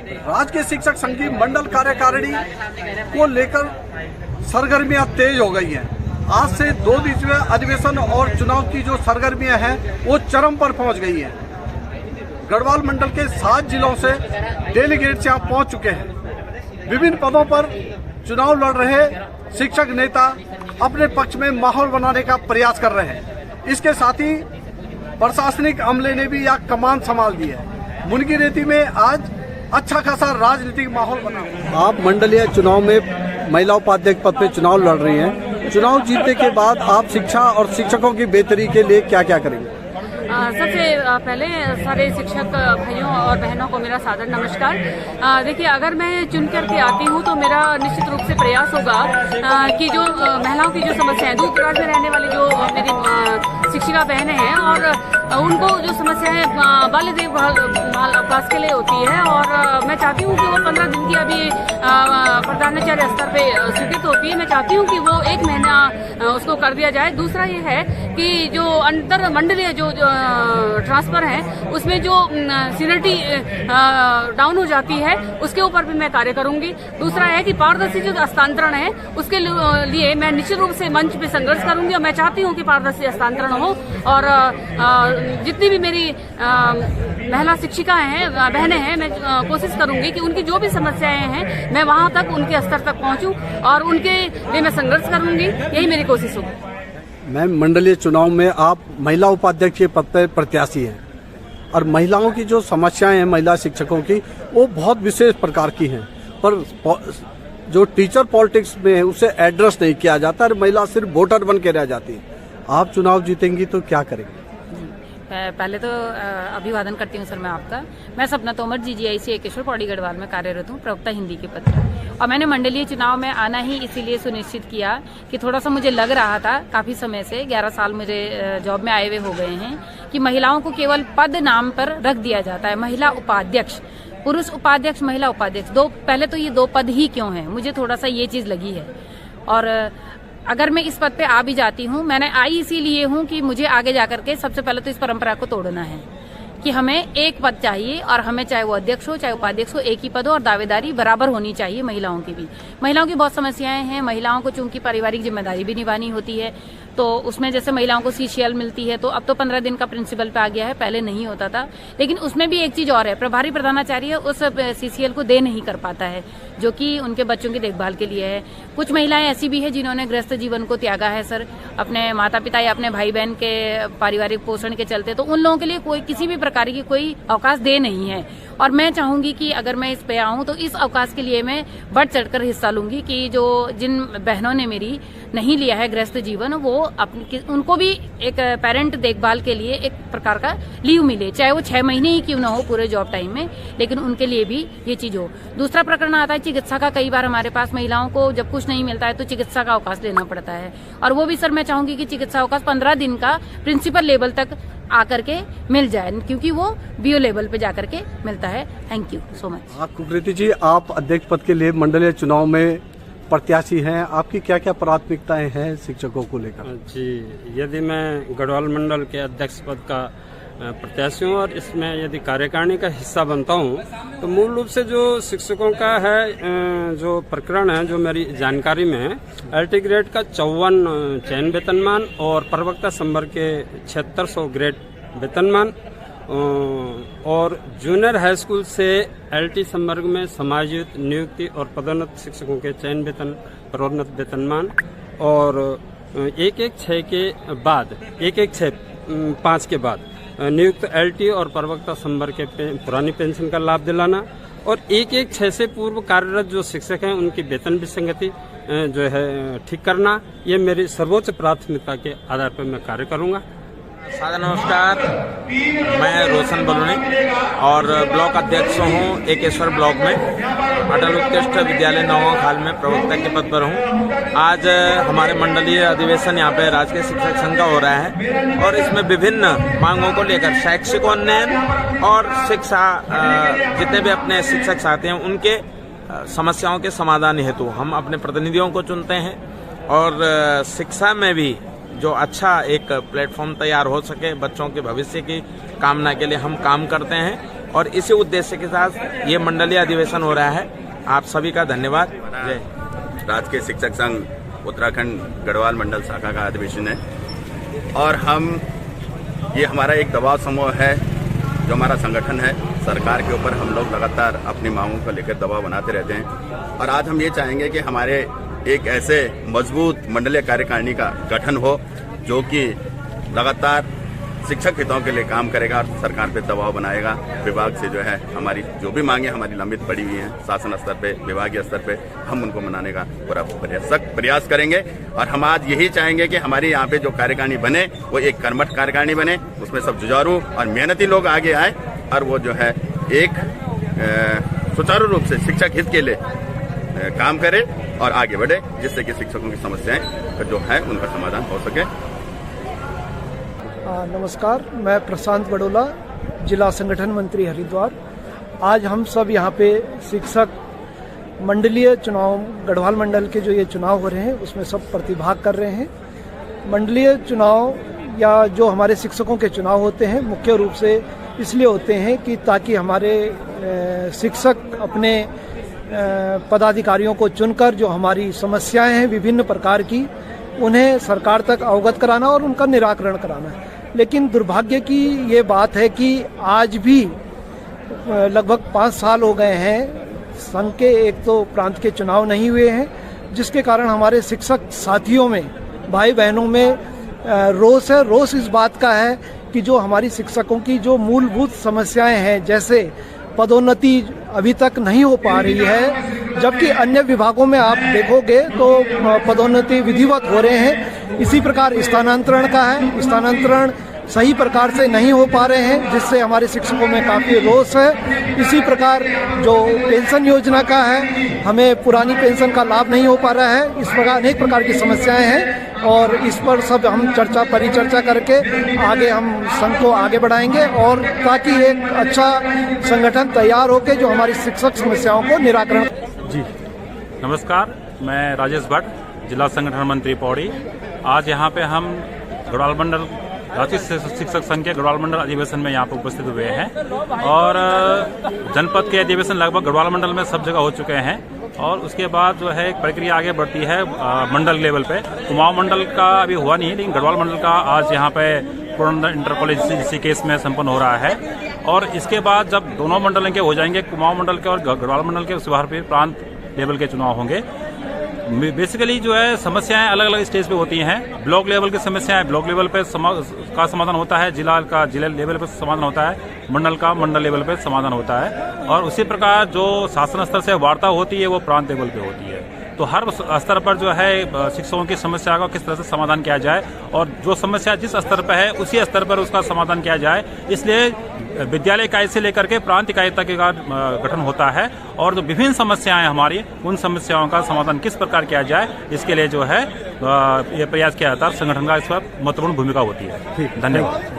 राजकीय शिक्षक संघ की मंडल कार्यकारिणी को लेकर सरगर्मियां तेज हो गई हैं। आज से 2 दिवसीय अधिवेशन और चुनाव की जो सरगर्मियां हैं वो चरम पर पहुंच गई हैं। गढ़वाल मंडल के 7 जिलों से डेलीगेट्स यहाँ पहुंच चुके हैं। विभिन्न पदों पर चुनाव लड़ रहे शिक्षक नेता अपने पक्ष में माहौल बनाने का प्रयास कर रहे हैं। इसके साथ ही प्रशासनिक अमले ने भी यहाँ कमान संभाल दी है। मुनकीरेती में आज अच्छा खासा राजनीतिक माहौल बना। आप मंडलीय चुनाव में महिला उपाध्यक्ष पद पे चुनाव लड़ रही हैं। चुनाव जीतने के बाद आप शिक्षा और शिक्षकों की बेहतरी के लिए क्या क्या करेंगे? सबसे पहले सारे शिक्षक भाइयों और बहनों को मेरा सादर नमस्कार। देखिए, अगर मैं चुन करके आती हूँ तो मेरा निश्चित रूप से प्रयास होगा कि जो महिलाओं की जो समस्या है, दूर दराज में रहने वाली जो मेरी शिक्षिका बहनें हैं और उनको जो समस्या है बाल देखभाल अवकाश के लिए होती है, और मैं चाहती हूँ कि वो 15 दिन की अभी प्रधानाचार्य स्तर पे स्वीकृत होती है। मैं चाहती हूँ कि वो 1 महीना उसको कर दिया जाए। दूसरा ये है कि जो अंतर मंडलीय जो ट्रांसफर है उसमें जो सीनियरिटी डाउन हो जाती है उसके ऊपर भी मैं कार्य करूंगी। दूसरा है कि पारदर्शी जो हस्तांतरण है उसके लिए मैं निश्चित रूप से मंच पे संघर्ष करूंगी, और मैं चाहती हूं कि पारदर्शी हस्तांतरण हो, और जितनी भी मेरी महिला शिक्षिकाएं हैं, बहनें हैं, मैं कोशिश करूंगी कि उनकी जो भी समस्याएं हैं मैं वहां तक, उनके स्तर तक पहुंचूं और उनके लिए मैं संघर्ष करूंगी। यही मेरी कोशिश होगी। मैम, मंडलीय चुनाव में आप महिला उपाध्यक्ष के पद पर प्रत्याशी हैं और महिलाओं की जो समस्याएं हैं महिला शिक्षकों की वो बहुत विशेष प्रकार की हैं, पर जो टीचर पॉलिटिक्स में है उसे एड्रेस नहीं किया जाता और महिला सिर्फ वोटर बन के रह जाती है। आप चुनाव जीतेंगी तो क्या करेंगे? पहले तो अभिवादन करती हूँ सर मैं आपका। मैं सपना तोमर GGIC एकेश्वर पौड़ी गढ़वाल में कार्यरत हूँ, प्रवक्ता हिंदी के पद पर। और मैंने मंडलीय चुनाव में आना ही इसीलिए सुनिश्चित किया कि थोड़ा सा मुझे लग रहा था काफी समय से, 11 साल मुझे जॉब में आए हुए हो गए हैं, कि महिलाओं को केवल पद नाम पर रख दिया जाता है। महिला उपाध्यक्ष, पुरुष उपाध्यक्ष, महिला उपाध्यक्ष, पहले तो ये 2 पद ही क्यों हैं, मुझे थोड़ा सा ये चीज लगी है। और अगर मैं इस पद पे आ भी जाती हूँ, मैंने आई इसीलिए हूँ कि मुझे आगे जाकर के सबसे पहले तो इस परंपरा को तोड़ना है कि हमें एक पद चाहिए, और हमें चाहे वो अध्यक्ष हो चाहे उपाध्यक्ष हो, एक ही पद हो, और दावेदारी बराबर होनी चाहिए महिलाओं की भी। महिलाओं की बहुत समस्याएं हैं। महिलाओं को चूंकि पारिवारिक जिम्मेदारी भी निभानी होती है, तो उसमें जैसे महिलाओं को CCL मिलती है, तो अब तो 15 दिन का प्रिंसिपल पे आ गया है, पहले नहीं होता था। लेकिन उसमें भी एक चीज और है, प्रभारी प्रधानाचार्य उस CCL को दे नहीं कर पाता है, जो कि उनके बच्चों की देखभाल के लिए है। कुछ महिलाएं ऐसी भी है जिन्होंने गृहस्थ जीवन को त्यागा है सर, अपने माता पिता या अपने भाई बहन के पारिवारिक पोषण के चलते, तो उन लोगों के लिए कोई किसी भी प्रकार की कोई अवकाश दे नहीं है। और मैं चाहूंगी कि अगर मैं इस पे आऊं तो इस अवकाश के लिए मैं बढ़ चढ़कर हिस्सा लूंगी, कि जो जिन बहनों ने मेरी नहीं लिया है गृहस्थ जीवन, वो उनको भी एक पेरेंट देखभाल के लिए एक प्रकार का लीव मिले, चाहे वो 6 महीने ही क्यों ना हो पूरे जॉब टाइम में, लेकिन उनके लिए भी ये चीज हो। दूसरा प्रकरण आता है चिकित्सा का। कई बार हमारे पास महिलाओं को जब कुछ नहीं मिलता है तो चिकित्सा का अवकाश लेना पड़ता है, और वो भी सर मैं चाहूंगी कि चिकित्सा अवकाश 15 दिन का प्रिंसिपल लेवल तक आकर के मिल जाए, क्योंकि वो BO लेवल पे जाकर के मिलता है। Thank you so much. आप कुकृति जी, आप अध्यक्ष पद के लिए मंडलीय चुनाव में प्रत्याशी हैं, आपकी क्या क्या प्राथमिकताएं हैं शिक्षकों को लेकर? जी, यदि मैं गढ़वाल मंडल के अध्यक्ष पद का प्रत्याशी हूँ और इसमें यदि कार्यकारिणी का हिस्सा बनता हूँ, तो मूल रूप से जो शिक्षकों का है जो प्रकरण है, जो मेरी जानकारी में है, LT ग्रेड का 54 चयन वेतनमान और प्रवक्ता संवर्ग के 7600 ग्रेड वेतनमान, और जूनियर हाई स्कूल से LT संवर्ग में समायोजित नियुक्ति और पदोन्नत शिक्षकों के चयन वेतन, पदोन्नत वेतनमान, और 116 के बाद 116 के बाद नियुक्त LT और प्रवक्ता संवर्ग के पुरानी पेंशन का लाभ दिलाना, और 116 से पूर्व कार्यरत जो शिक्षक हैं उनकी वेतन विसंगति जो है ठीक करना, ये मेरी सर्वोच्च प्राथमिकता के आधार पर मैं कार्य करूंगा। सादर नमस्कार, मैं रोशन बलूनी और ब्लॉक अध्यक्ष हूँ एकेश्वर ब्लॉक में। अटल उत्कृष्ट विद्यालय नौगांव खाल में प्रवक्ता के पद पर हूँ। आज हमारे मंडलीय अधिवेशन यहाँ पे राजकीय शिक्षक संघ का हो रहा है, और इसमें विभिन्न मांगों को लेकर शैक्षिकोन्नयन और शिक्षा, जितने भी अपने शिक्षक साथी हैं उनके समस्याओं के समाधान हेतु हम अपने प्रतिनिधियों को चुनते हैं, और शिक्षा में भी जो अच्छा एक प्लेटफॉर्म तैयार हो सके बच्चों के भविष्य की कामना के लिए हम काम करते हैं। और इसी उद्देश्य के साथ ये मंडलीय अधिवेशन हो रहा है। आप सभी का धन्यवाद। जय। राजकीय शिक्षक संघ उत्तराखंड गढ़वाल मंडल शाखा का अधिवेशन है और ये हमारा एक दबाव समूह है जो हमारा संगठन है। सरकार के ऊपर हम लोग लगातार अपनी मांगों को लेकर दबाव बनाते रहते हैं और आज हम ये चाहेंगे कि हमारे एक ऐसे मजबूत मंडलीय कार्यकारिणी का गठन हो जो कि लगातार शिक्षक हितों के लिए काम करेगा और सरकार पे दबाव बनाएगा। विभाग से जो है हमारी जो भी मांगे हमारी लंबित पड़ी हुई हैं शासन स्तर पे, विभागीय स्तर पे, हम उनको मनाने का पूरा सख्त प्रयास करेंगे। और हम आज यही चाहेंगे कि हमारी यहाँ पे जो कार्यकारिणी बने वो एक कर्मठ कार्यकारिणी बने, उसमें सब जुझारू और मेहनती लोग आगे आए और वो जो है एक सुचारू रूप से शिक्षक हित के लिए काम करे और आगे बढ़े, जिससे कि शिक्षकों की समस्याएं जो है उनका समाधान हो सके। नमस्कार, मैं प्रशांत बड़ोला, जिला संगठन मंत्री हरिद्वार। आज हम सब यहाँ पे शिक्षक मंडलीय चुनाव, गढ़वाल मंडल के जो ये चुनाव हो रहे हैं उसमें सब प्रतिभाग कर रहे हैं। मंडलीय चुनाव या जो हमारे शिक्षकों के चुनाव होते हैं मुख्य रूप से इसलिए होते हैं कि ताकि हमारे शिक्षक अपने पदाधिकारियों को चुनकर जो हमारी समस्याएं हैं विभिन्न प्रकार की उन्हें सरकार तक अवगत कराना और उनका निराकरण कराना है। लेकिन दुर्भाग्य की ये बात है कि आज भी लगभग 5 साल हो गए हैं संघ के एक तो प्रांत के चुनाव नहीं हुए हैं, जिसके कारण हमारे शिक्षक साथियों में, भाई बहनों में रोष है। रोष इस बात का है कि जो हमारी शिक्षकों की जो मूलभूत समस्याएं हैं, जैसे पदोन्नति अभी तक नहीं हो पा रही है, जबकि अन्य विभागों में आप देखोगे तो पदोन्नति विधिवत हो रहे हैं। इसी प्रकार स्थानांतरण का है, स्थानांतरण सही प्रकार से नहीं हो पा रहे हैं, जिससे हमारे शिक्षकों में काफ़ी रोष है। इसी प्रकार जो पेंशन योजना का है, हमें पुरानी पेंशन का लाभ नहीं हो पा रहा है। इस प्रकार अनेक प्रकार की समस्याएं हैं और इस पर सब हम परिचर्चा करके आगे हम संघ को आगे बढ़ाएंगे और ताकि एक अच्छा संगठन तैयार होकर जो हमारी शिक्षक समस्याओं को निराकरण। जी नमस्कार, मैं राजेश भट्ट, जिला संगठन मंत्री पौड़ी। आज यहाँ पे हम गढ़वाल मंडल राष्ट्रीय शिक्षक संघ के गढ़वाल मंडल अधिवेशन में यहाँ पर उपस्थित हुए हैं और जनपद के अधिवेशन लगभग गढ़वाल मंडल में सब जगह हो चुके हैं और उसके बाद जो है एक प्रक्रिया आगे बढ़ती है मंडल लेवल पे। कुमाऊं मंडल का अभी हुआ नहीं है, लेकिन गढ़वाल मंडल का आज यहाँ पे पूर्ण इंटर कॉलेज इसी केस में संपन्न हो रहा है और इसके बाद जब दोनों मंडलों के हो जाएंगे, कुमाऊं मंडल के और गढ़वाल मंडल के, उसके बाद फिर प्रांत लेवल के चुनाव होंगे। बेसिकली जो है समस्याएं अलग अलग स्टेज पे होती हैं। ब्लॉक लेवल की समस्याएं ब्लॉक लेवल पे का समाधान होता है, जिला का जिला लेवल पे समाधान होता है, मंडल का मंडल लेवल पे समाधान होता है और उसी प्रकार जो शासन स्तर से वार्ता होती है वो प्रांत लेवल पे होती है। तो हर स्तर पर जो है शिक्षकों की समस्या का किस तरह से समाधान किया जाए और जो समस्या जिस स्तर पर है उसी स्तर पर उसका समाधान किया जाए, इसलिए विद्यालय इकाई से लेकर के प्रांत इकाई तक का गठन होता है और जो विभिन्न समस्याएं हमारी, उन समस्याओं का समाधान किस प्रकार किया जाए, इसके लिए जो है ये प्रयास किया जाता है। संगठन का इस पर महत्वपूर्ण भूमिका होती है। धन्यवाद।